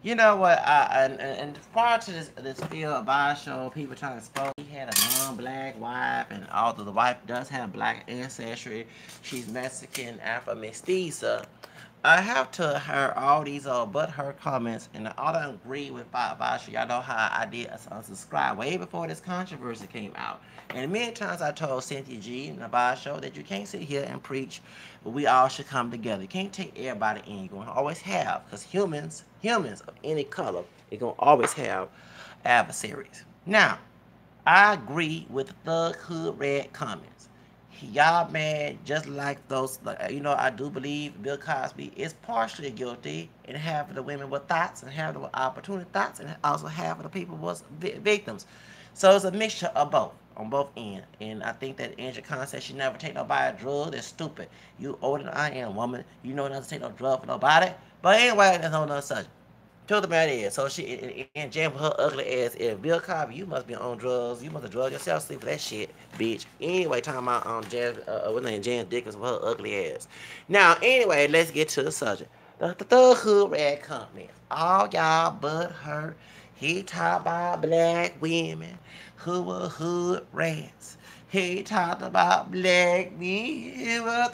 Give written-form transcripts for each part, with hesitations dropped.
You know what? And prior to this field bio show, people trying to expose he had a non-black wife, and although the wife does have black ancestry, she's Mexican, Afro mestiza. I have to her all these but her comments, and I don't agree with bio show. Y'all know how I did unsubscribe way before this controversy came out. And many times I told Cynthia G in the bio show that you can't sit here and preach, but we all should come together. You can't take everybody in. You're going to always have, because humans of any color, you're going to always have adversaries. Now, I agree with the Thug Hood Red comments. Y'all mad just like those, like, I do believe Bill Cosby is partially guilty, and half of the women were thoughts, and half of the opportunity thoughts, and also half of the people was victims. So it's a mixture of both, on both ends. And I think that Angel Khan said she never take nobody a drug. That's stupid. You older than I am, woman. You know not to take no drug for nobody. But anyway, that's no subject. Truth of the matter is, so she in jail for her ugly ass. If Bill Cosby, you must be on drugs. You must have drugged yourself sleep for that shit, bitch. Anyway, talking about what's name, Jan Dickens for her ugly ass. Now, anyway, let's get to the subject. The Thug Hood Red Company. All y'all but her. He talked about black women who were hood rats. He talked about black men who were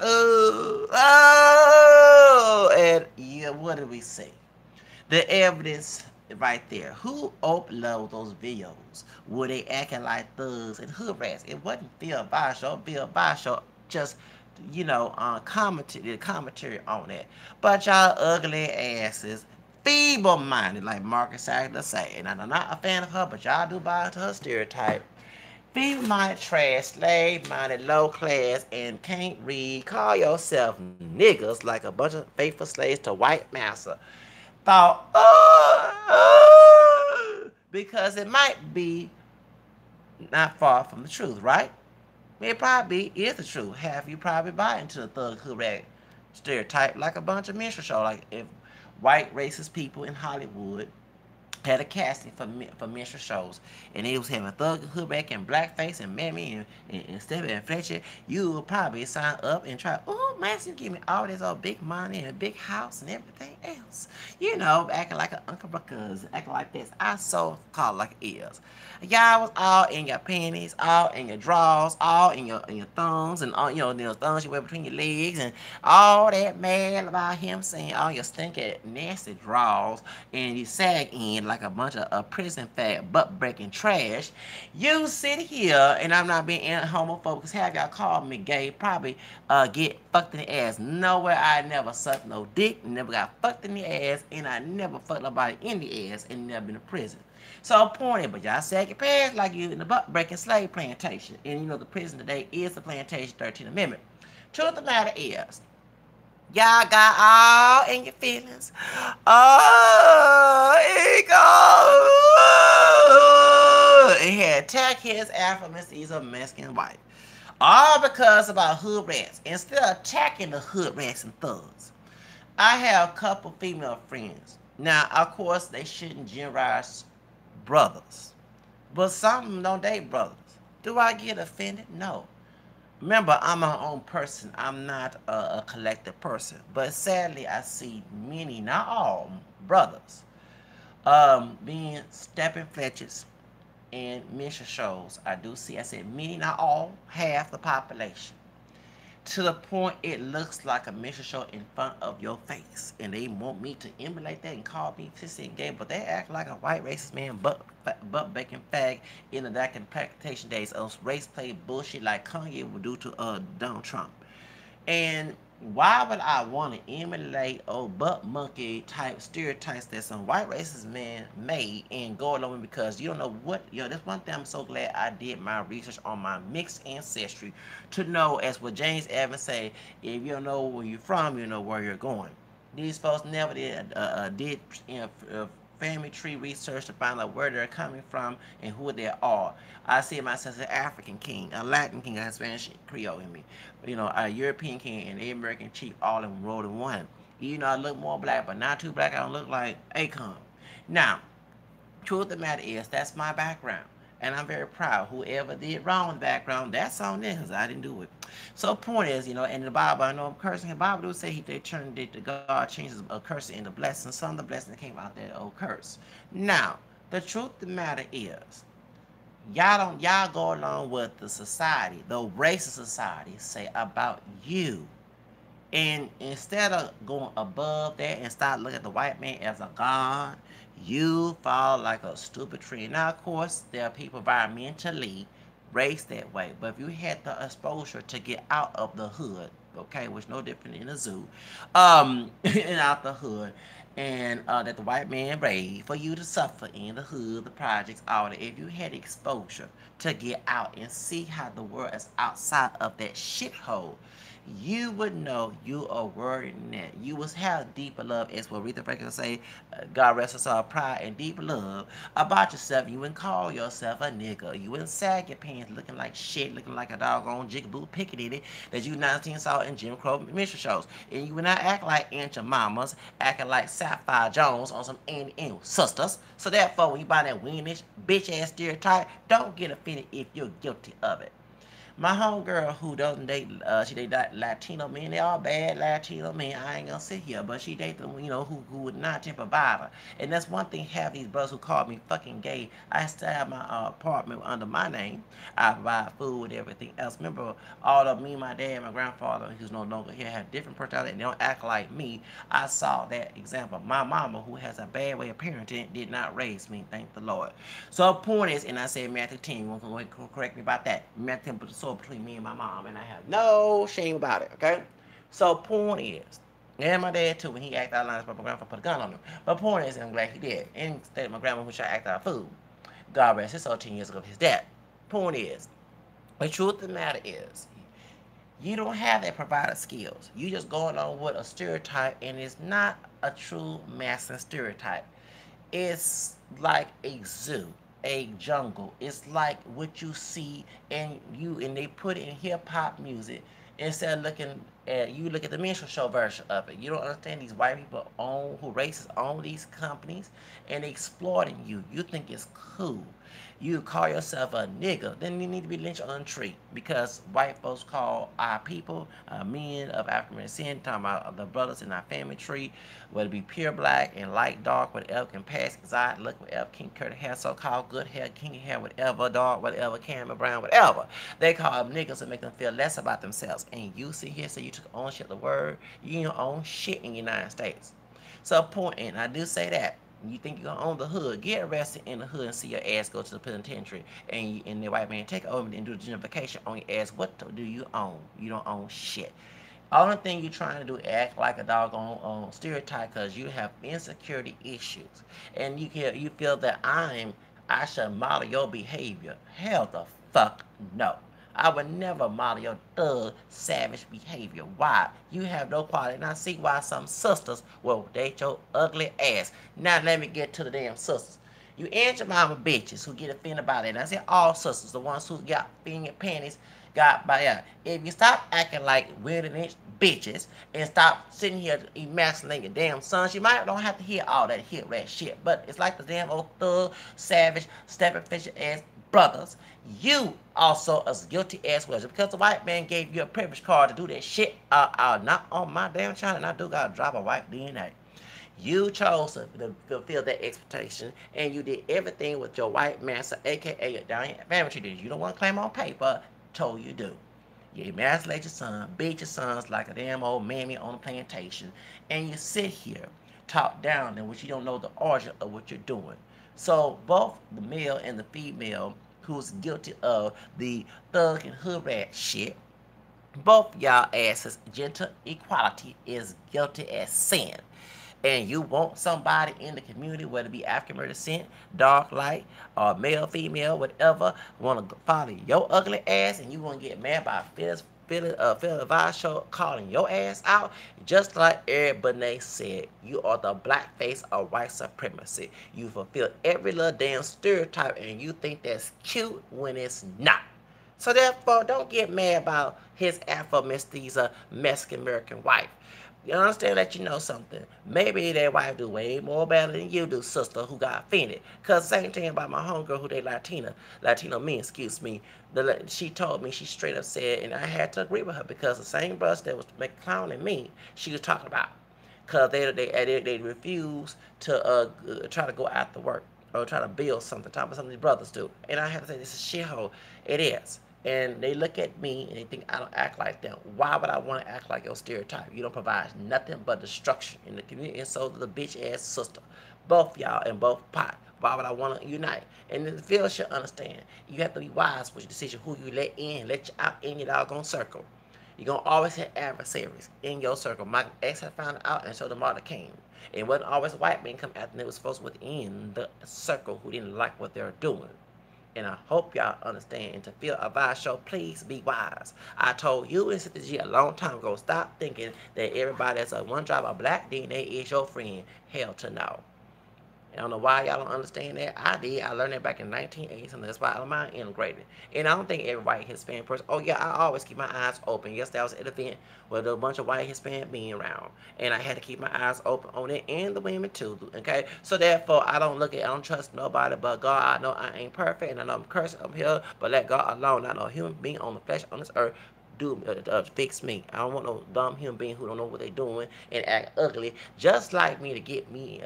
and yeah, what did we say? The evidence right there. Who uploaded those videos? Were they acting like thugs and hood rats? It wasn't Phil Basho. Phil Basho just, commentary on that. But y'all ugly asses, feeble-minded, like Marcus Sackler say. And I'm not a fan of her, but y'all do buy into her stereotype. Feeble-minded trash, slave-minded, low class, and can't read. Call yourself niggas like a bunch of faithful slaves to white master thought, because it might be not far from the truth, right? It probably is the truth. Half you probably buy into the thug hood rat stereotype like a bunch of minstrel show. Like if white racist people in Hollywood had a casting for minstrel shows, and they was having Thug Hoodback and Blackface and Mammy and Stephen and Fletcher, you would probably sign up and try, oh, man, you give me all this old big money and a big house and everything else. Acting like an Uncle Ruckus, acting like this. I so called like it is. Y'all was all in your panties, all in your drawers, all in your thumbs, and all the thumbs you wear between your legs, and all that mad about him saying all your stinky nasty drawers and you sag in like a bunch of prison fat butt breaking trash. You sit here, and I'm not being homophobic, because have y'all called me gay, probably get fucked in the ass. Nowhere I never sucked no dick, never got fucked in the ass, and I never fucked nobody in the ass, and never been to prison. So pointed, but y'all sag your pants like you in the butt breaking slave plantation. And the prison today is the plantation 13th Amendment. Truth of the matter is, y'all got all in your feelings. Oh, he goes. And he had attacked his Afro-Mestizo Mexican wife. All because about hood rats. Instead of attacking the hood rats and thugs, I have a couple female friends. Now, of course, they shouldn't generalize brothers. But some of them don't date brothers. Do I get offended? No. Remember, I'm my own person. I'm not a collective person. But sadly, I see many, not all, brothers being stepping fletches in mission shows. I do see, I said many, not all, half the population. To the point it looks like a mission show in front of your face. And they want me to emulate that and call me sissy and gay, but they act like a white racist man, butt bacon fag in the documentation days of race play bullshit like Kanye would do to Donald Trump. And why would I want to emulate old butt monkey type stereotypes that some white racist man made and go along with, because you don't know what, that's one thing I'm so glad I did my research on my mixed ancestry to know, as what James Evans say, if you don't know where you're from, you know where you're going. These folks never did family tree research to find out where they're coming from and who they are. I see myself as an African king, a Latin king, a Spanish Creole in me, a European king and an American chief all enrolled in one. I look more black, but not too black. I don't look like Akon. Now, truth of the matter is, that's my background. And I'm very proud. Whoever did wrong in the background, that's on them, because I didn't do it. So point is, in the Bible, I know I'm cursing. The Bible do say they turned it to God changes a curse into blessing. Some of the blessings came out that old curse. Now, the truth of the matter is, y'all go along with the society, the racist society say about you. And instead of going above that and start looking at the white man as a god, you fall like a stupid tree. Now, of course, there are people environmentally raised that way. But if you had the exposure to get out of the hood, okay, which no different in a zoo, and out the hood, and that the white man raised for you to suffer in the hood, the projects, all that. If you had exposure to get out and see how the world is outside of that shithole, you would know you are worthy than that. You would have deeper love, as what Aretha Franklin say, God rest us all, pride and deep love about yourself. You wouldn't call yourself a nigga. You wouldn't sag your pants looking like shit, looking like a doggone jigaboo piccadilly that you 19 saw in Jim Crow minstrel shows. And you would not act like Aunt your mamas, acting like Sapphire Jones on some Annie and sisters. So therefore, when you buy that weenish, bitch ass stereotype, don't get offended if you're guilty of it. My homegirl who doesn't date, she date Latino men. They all bad Latino men. I ain't gonna sit here, but she date them, who would not provide her. And that's one thing. Have these brothers who called me fucking gay. I still have my apartment under my name. I provide food and everything else. Remember, all of me, my dad, my grandfather, who's no longer here, have different personality and they don't act like me. I saw that example. My mama, who has a bad way of parenting, did not raise me. Thank the Lord. So point is, and I said Matthew 10. You want to correct me about that? Matthew 10 put the sword between me and my mom, and I have no shame about it. Okay. So point is, and my dad too, when he acted out of line, my grandfather put a gun on him. But point is, and I'm glad he did. And instead, my grandma, who tried to act out of food, God rest his soul, 10 years ago, his dad. Point is, the truth of the matter is, you don't have that provider skills. You just going on with a stereotype, and it's not a true masculine stereotype. It's like a zoo, a jungle. It's like what you see and they put it in hip hop music instead of looking at you look at the minstrel show version of it. You don't understand these white people who racists own these companies and exploiting you. You think it's cool. You call yourself a nigga, then you need to be lynched on a tree because white folks call our people, men of African descent, talking about the brothers in our family tree, whether it be pure black and light dark, whatever can pass exotic look, whatever King Curtis hair, so-called good hair, king hair, whatever, dark, whatever, Cameron Brown, whatever. They call them niggas to make them feel less about themselves. And you sit here say you took ownership of the word, you don't own shit in the United States. So point, and I do say that. You think you're gonna own the hood, get arrested in the hood and see your ass go to the penitentiary and the white man take over and do the gentrification on your ass. What do you own? You don't own shit. Only thing you're trying to do is act like a doggone stereotype because you have insecurity issues. And you feel that I should model your behavior. Hell the fuck no. I would never model your thug, savage behavior. Why? You have no quality. And I see why some sisters will date your ugly ass. Now let me get to the damn sisters. You and your mama bitches who get offended by that. And I say all sisters, the ones who got finger panties, got by that. If you stop acting like weird and bitches and stop sitting here emasculating your damn sons, you might don't have to hear all that hit rat shit. But it's like the damn old thug, savage, stepping fisher ass brothers. You also as guilty as well. Just because the white man gave you a privilege card to do that shit, not on my damn channel, and I do gotta drop a white DNA. You chose to fulfill that expectation, and you did everything with your white master, aka your down family tree. You don't want to claim on paper, told you do. You emasculate your son, beat your sons like a damn old mammy on a plantation, and you sit here, talk down, and which you don't know the origin of what you're doing. So both the male and the female who's guilty of the thug and hood rat shit, both y'all asses, gender equality is guilty as sin. And you want somebody in the community, whether it be African American descent, dark, light, or male, female, whatever, want to follow your ugly ass, and you want to get mad by Philly Advice Show calling your ass out, just like Eric Benet said, you are the blackface of white supremacy. You fulfill every little damn stereotype, and you think that's cute when it's not. So therefore, don't get mad about his Afro-mestiza Mexican-American wife. You understand? Let you know something. Maybe their wife do way more better than you do, sister, who got offended. Cause same thing about my homegirl who they Latino men, excuse me. She told me, she straight up said, and I had to agree with her because the same bus that was clowning me, she was talking about. Cause they refuse to try to go after work or try to build something. Talking about something these brothers do, and I have to say this is shithole. It is. And they look at me and they think I don't act like them. Why would I want to act like your stereotype? You don't provide nothing but destruction in the community, and so does the bitch ass sister. Both y'all and both pot. Why would I want to unite? And the field should understand. You have to be wise with your decision who you let in, let you out in your doggone circle. You're gonna always have adversaries in your circle. My ex had found out, and so the mother came. It wasn't always white men come after them. It was folks within the circle who didn't like what they were doing. And I hope y'all understand. And to feel a wise show, please be wise. I told you and Sister G a long time ago, stop thinking that everybody that's a one drop of black DNA is your friend. Hell to no. I don't know why y'all don't understand that. I did. I learned that back in 1980, and that's why I'm mind integrated. And I don't think every white Hispanic person. Oh yeah, I always keep my eyes open. Yes, that was at an event with a bunch of white Hispanic being around, and I had to keep my eyes open on it and the women too. Okay, so therefore I don't trust nobody but God. I know I ain't perfect, and I know I'm cursing up here, but let God alone. I know a human being on the flesh on this earth do fix me. I don't want no dumb human being who don't know what they doing and act ugly just like me to get me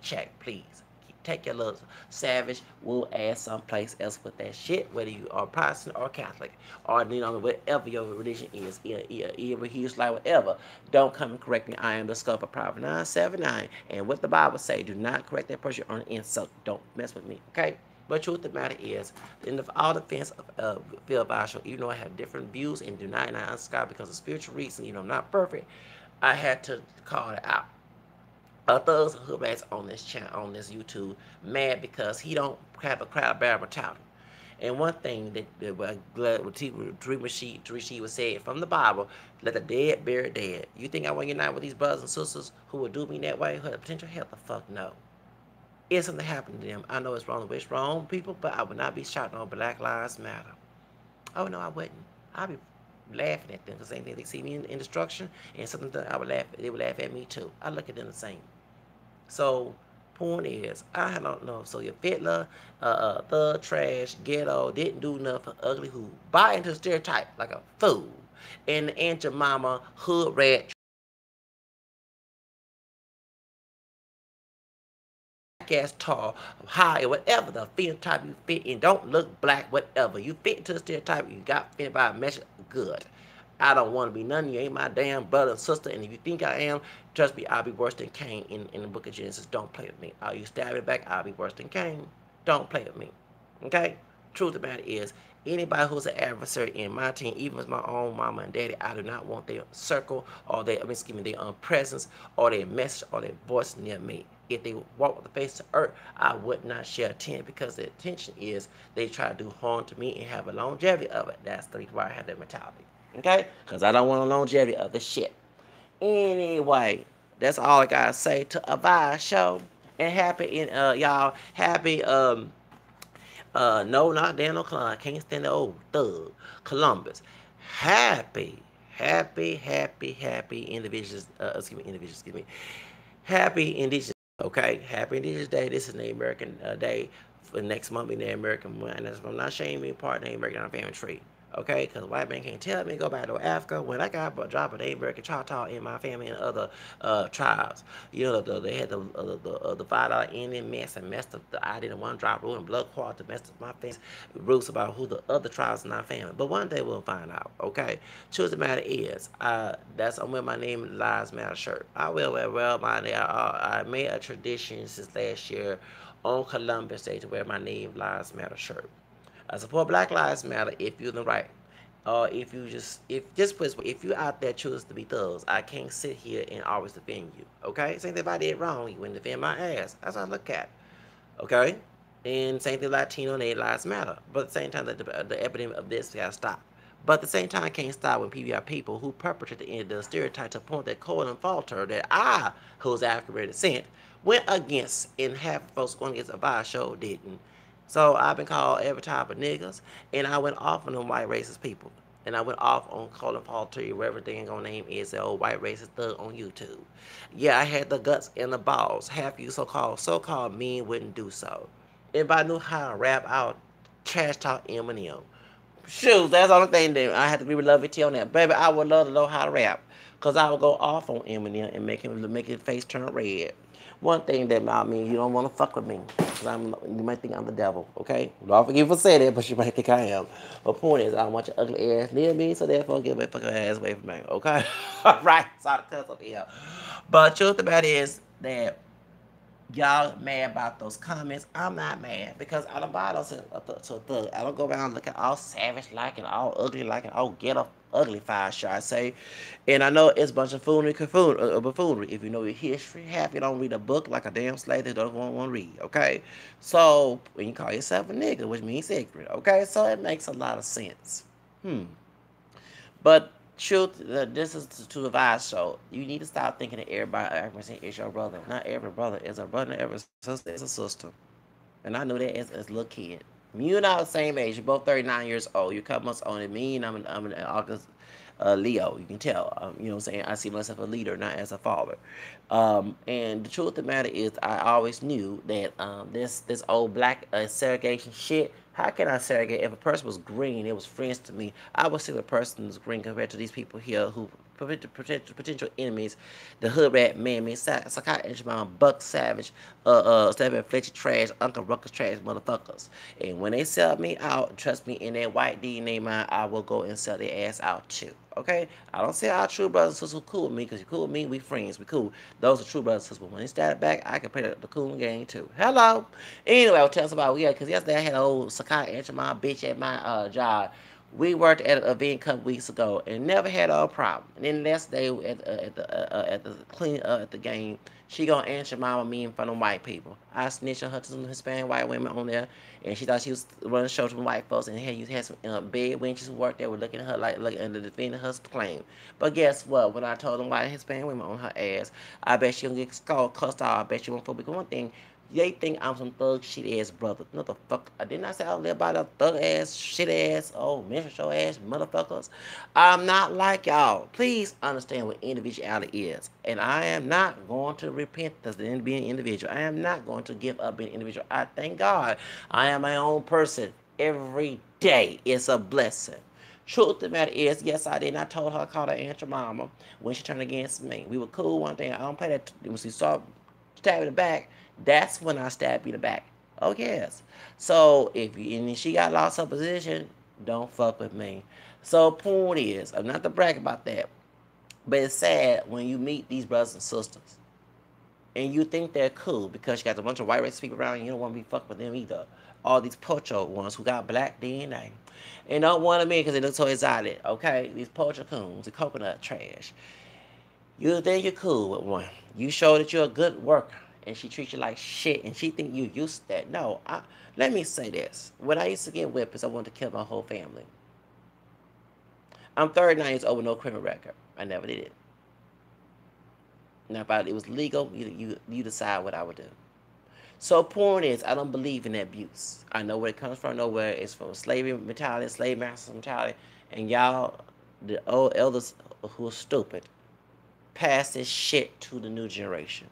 checked, please. Take your little savage wool ass someplace else with that shit, whether you are Protestant or Catholic, or whatever your religion is, either Hebrew, like whatever. Don't come and correct me. I am the scope of Proverbs 9:79, and what the Bible say, do not correct that person on an insult. Don't mess with me, okay? But truth of the matter is, in all defense of Phil Bashel, even though I have different views and do not unsubscribe because of spiritual reasons, I'm not perfect, I had to call it out. Thugs and Hoodrats on this channel, on this YouTube, mad because he don't have a crowd barrel mentality. And one thing Rashid was saying from the Bible, let the dead bury dead. You think I want to unite with these brothers and sisters who would do me that way? Who have potential? Hell the fuck no. If something happened to them, I know it's wrong, it's wrong, people, but I would not be shouting on Black Lives Matter. Oh no, I wouldn't. I'd be laughing at them because same thing they see me in destruction and something that I would laugh. They would laugh at me too. I look at them the same. So, point is, I don't know. So your fiddler, thug, trash, ghetto, didn't do nothing, ugly who buy into the stereotype like a fool, and Aunt your mama, hood rat, ass tall, high, or whatever the phenotype you fit in. Don't look black, whatever. You fit into the stereotype, you got fit by a message, good. I don't want to be none of you. Ain't my damn brother and sister. And if you think I am, trust me, I'll be worse than Cain in the book of Genesis. Don't play with me. You stab it back, I'll be worse than Cain. Don't play with me. Okay? Truth of the matter is, anybody who's an adversary in my team, even with my own mama and daddy, I do not want their circle or their, their presence or their message or their voice near me. If they walk with the face of earth, I would not share a tent because the intention is they try to do harm to me and have a longevity of it. That's the reason why I have that mentality. Okay? Because I don't want a longevity of the shit. Anyway, that's all I gotta say to a Vibe show. And happy y'all, happy no, not Daniel Klein. I can't stand the old thug. Columbus. Happy, happy individuals. Excuse me. Happy Indigenous. Okay, Happy Indigenous Day. This is the American Day. For next month, be the American one. And I'm not shaming part of the American family tree. Okay, because white man can't tell me to go back to Africa when I got a drop of the American Choctaw in my family and other tribes. You know, they had the $5 Indian mess and messed up the I didn't one drop rule and blood clot to mess up my family's roots about who the other tribes in our family. But one day we'll find out. Okay, truth of the matter is, I'm wearing my name Lives Matter shirt. I will wear my name. I made a tradition since last year on Columbus Day to wear my name Lives Matter shirt. I support Black Lives Matter if you're in the right. If you out there choose to be thugs, I can't sit here and always defend you. Okay? Same thing if I did wrong, you wouldn't defend my ass. That's what I look at. Okay? And same thing Latino and their lives matter. But at the same time, the epidemic of this gotta stop. But at the same time, can't stop when people are people who perpetrate the stereotype to the point that Cole and Falter, that I, who's African descent, went against, and half of folks going against a Vibe show didn't. So I've been called every type of niggas, and I went off on them white racist people. And I went off on Colin Paul to you, whatever dang on name is, the old white racist thug on YouTube. Yeah, I had the guts and the balls. Half you so-called men wouldn't do so. If I knew how to rap out trash talk Eminem. Shoot, that's the only thing that I have to be with Lovey T on that. Baby, I would love to know how to rap. Cause I would go off on Eminem and make his face turn red. One thing that I mean, you don't want to fuck with me. Cause you might think I'm the devil, okay? Don't forgive for saying that, but you might think I am. But point is, I don't want your ugly ass near me, so therefore get my fucking ass away from me, okay? Right, sorry to cuss up here. But truth about it is that y'all mad about those comments. I'm not mad because I don't buy those to a thug. I don't go around looking all savage like and all ugly like and all get up ugly fire, should I say. And I know it's a bunch of buffoonery. If you know your history, half you don't read a book like a damn slave that don't want to read, okay? So, when you call yourself a nigga, which means ignorant, okay? So, it makes a lot of sense. But truth, this is to advise. So you need to stop thinking that everybody is your brother. Not every brother is a brother. Every sister is a sister. And I knew that as a little kid. You and I are the same age. You're both 39 years old. You're a couple months older than me, and I'm an August Leo. You can tell. You know what I'm saying? I see myself a leader, not as a father. And the truth of the matter is, I always knew that this old black segregation shit. How can I segregate? If a person was green, it was friends to me. I would see the person was green compared to these people here who potential enemies. The hood rat man, me, psychiatrist, Buck Savage, Stephen Fletcher trash, Uncle Ruckus trash motherfuckers. And when they sell me out, trust me, in that white DNA mind, I will go and sell their ass out too. Okay? I don't say our true brothers and sisters who cool with me, because you cool with me, we friends, we cool. Those are true brothers and sisters. But when they started back, I can play the cool game too. Hello? Anyway, I'll tell us about, yeah, because yesterday I had an old psychiatrist, my bitch at my job. We worked at an event a couple weeks ago and never had a problem. And then the next day at the game, she gonna answer mama me in front of white people. I snitched on her to some Hispanic white women on there, and she thought she was running shows from white folks, and had some bed wenches who worked there were looking at her like looking and defending her claim. But guess what? When I told them white Hispanic women on her ass, I bet she gonna get cussed out. I bet she won't. Because one thing, they think I'm some thug shit ass brother. No the fuck. I did not say I live by the thug ass, shit ass, minstrel ass motherfuckers. I'm not like y'all. Please understand what individuality is. And I am not going to repent as being an individual. I am not going to give up being an individual. I thank God I am my own person every day. It's a blessing. Truth of the matter is, yes, I did. I told her I called her Aunt your mama when she turned against me. We were cool one thing. I don't play that. When she saw stab in the back, that's when I stabbed you in the back. Oh yes. So if she got lost her position, don't fuck with me. So point is, I'm not to brag about that, but it's sad when you meet these brothers and sisters and you think they're cool because you got a bunch of white race people around and you don't want to be fucked with them either. All these pocho ones who got black DNA. And don't want to me because they look so exotic, okay? These pocho coons, the coconut trash. You think you're cool with one. You show that you're a good worker, and she treats you like shit, and she think you used to that. No, let me say this. When I used to get whipped, is I wanted to kill my whole family. I'm 39 years old with no criminal record. I never did it. Now, if it was legal, you decide what I would do. So, point is, I don't believe in abuse. I know where it comes from. I know where it's from. Slavery mentality, slave master mentality, and y'all, the old elders who are stupid, pass this shit to the new generation.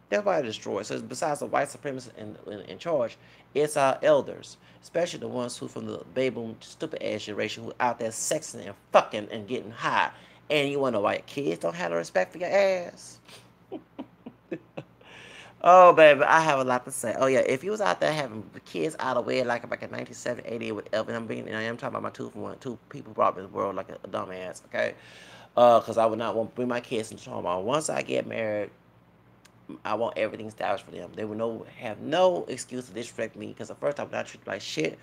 That's why it destroys. So besides the white supremacists in charge, it's our elders, especially the ones who from the baby boom stupid ass generation who out there sexing and fucking and getting high. And you wanna know why kids don't have no respect for your ass? Oh, baby, I have a lot to say. Oh, yeah, if you was out there having kids out of wedlock like back in 1970, 80, whatever, and I am talking about my two people brought me in the world like a dumbass, okay? Because I would not want to bring my kids into trauma. Once I get married, I want everything established for them. They would have no excuse to disrespect me because the first time I would not treat them like shit.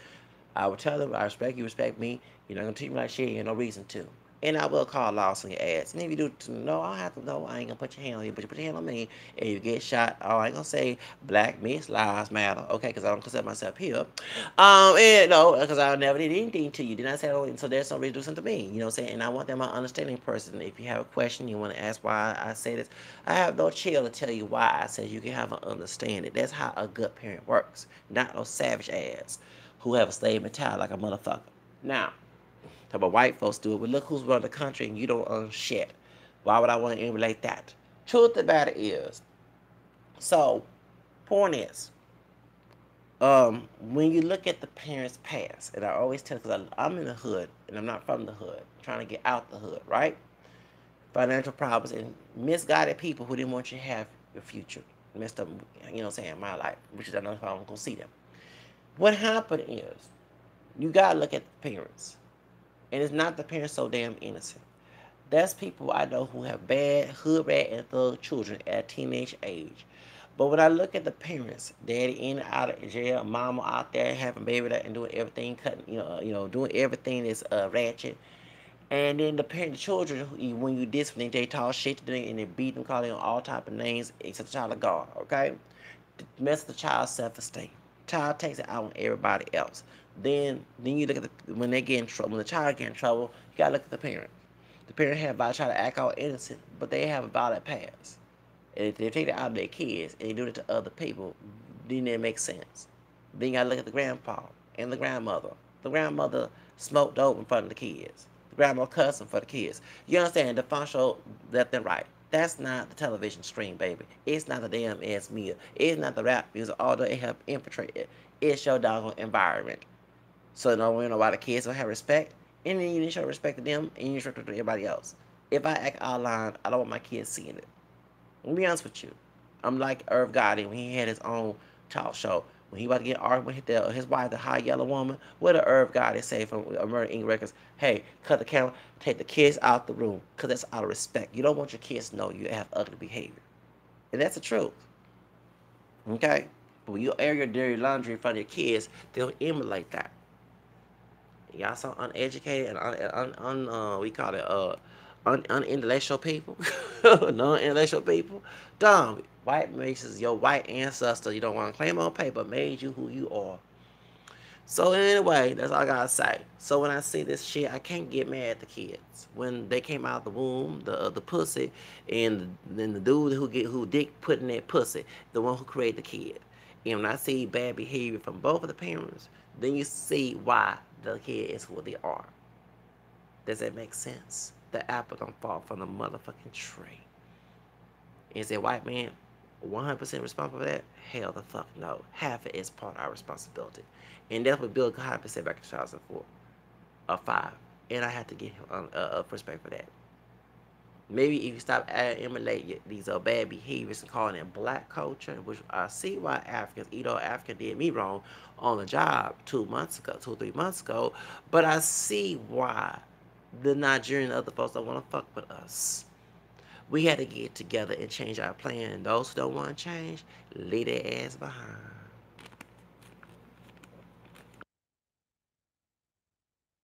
I would tell them, I respect me. You're not going to treat me like shit. You have no reason to. And I will call loss on your ass. And if you do no, I have to know. I ain't gonna put your hand on you, but you put your hand on me, and you get shot. Oh, I ain't gonna say black mixed lives matter, okay? Because I don't consider myself here. And no, because I never did anything to you. Did I say, oh, so there's no reason to do something to me? You know what I'm saying? And I want them an understanding person. If you have a question, you want to ask why I say this, I have no chill to tell you why I said you can have an understanding. That's how a good parent works. Not no savage ass who have a slave mentality like a motherfucker. Now. Talk about white folks do it, but look who's running the country and you don't own shit. Why would I want to emulate that? Truth of the matter is, so point is, when you look at the parents' past, and I always tell, because I'm in the hood and I'm not from the hood, trying to get out the hood, right? Financial problems and misguided people who didn't want you to have your future messed up, you know what I'm saying, my life, which is another problem. I'm gonna see them. What happened is, you gotta look at the parents, and it's not the parents so damn innocent. That's people I know who have bad hood rat and thug children at a teenage age. But when I look at the parents, daddy in and out of jail, mama out there having baby and doing everything, cutting, doing everything that's ratchet. And then the children, when you discipline, they talk shit to them and they beat them, call them all type of names except the child of God. Okay, mess with the child's self-esteem. Child takes it out on everybody else. Then you look at when they get in trouble. When the child get in trouble, you gotta look at the parent. The parent have about try to act all innocent, but they have a violent past. And if they take it out of their kids and they do it to other people, then it makes sense. Then you gotta look at the grandpa and the grandmother. The grandmother smoked dope in front of the kids. The grandma cussing for the kids. You understand the functional left and right. That's not the television screen, baby. It's not the damn ass media. It's not the rap music, although it help infiltrate it. It's your doggone environment. So no one know why the kids don't have respect. And then you need to show respect to them and you need to show respect to everybody else. If I act out of line, I don't want my kids seeing it. Let me be honest with you. I'm like Irv Gotti when he had his own talk show. When he about to get argued with his wife, the high yellow woman, what did Irv Gotti say from American Inc. Records? Hey, cut the camera, take the kids out the room, because that's out of respect. You don't want your kids to know you have ugly behavior. And that's the truth. Okay? But when you air your dirty laundry in front of your kids, they'll emulate that. Y'all so uneducated and we call it unintellectual people, non-intellectual people. Dumb. White races, your white ancestor, you don't want to claim on paper, made you who you are. So anyway, that's all I gotta say. So when I see this shit, I can't get mad at the kids. When they came out of the womb, the pussy, and then the dude who dick put in that pussy, the one who created the kid. And when I see bad behavior from both of the parents, then you see why the kid is who they are. Does that make sense? The apple don't fall from the motherfucking tree. Is that white man 100% responsible for that? Hell the fuck no. Half of it is part of our responsibility. And that's what Bill Cosby said back in 2004 or 5. And I had to give him respect for that. Maybe if you stop emulating these bad behaviors and calling it black culture, which I see why Africans, Africa did me wrong on the job 2 months ago, 2 or 3 months ago, but I see why the Nigerian and other folks don't want to fuck with us. We had to get together and change our plan. And those who don't want to change, leave their ass behind.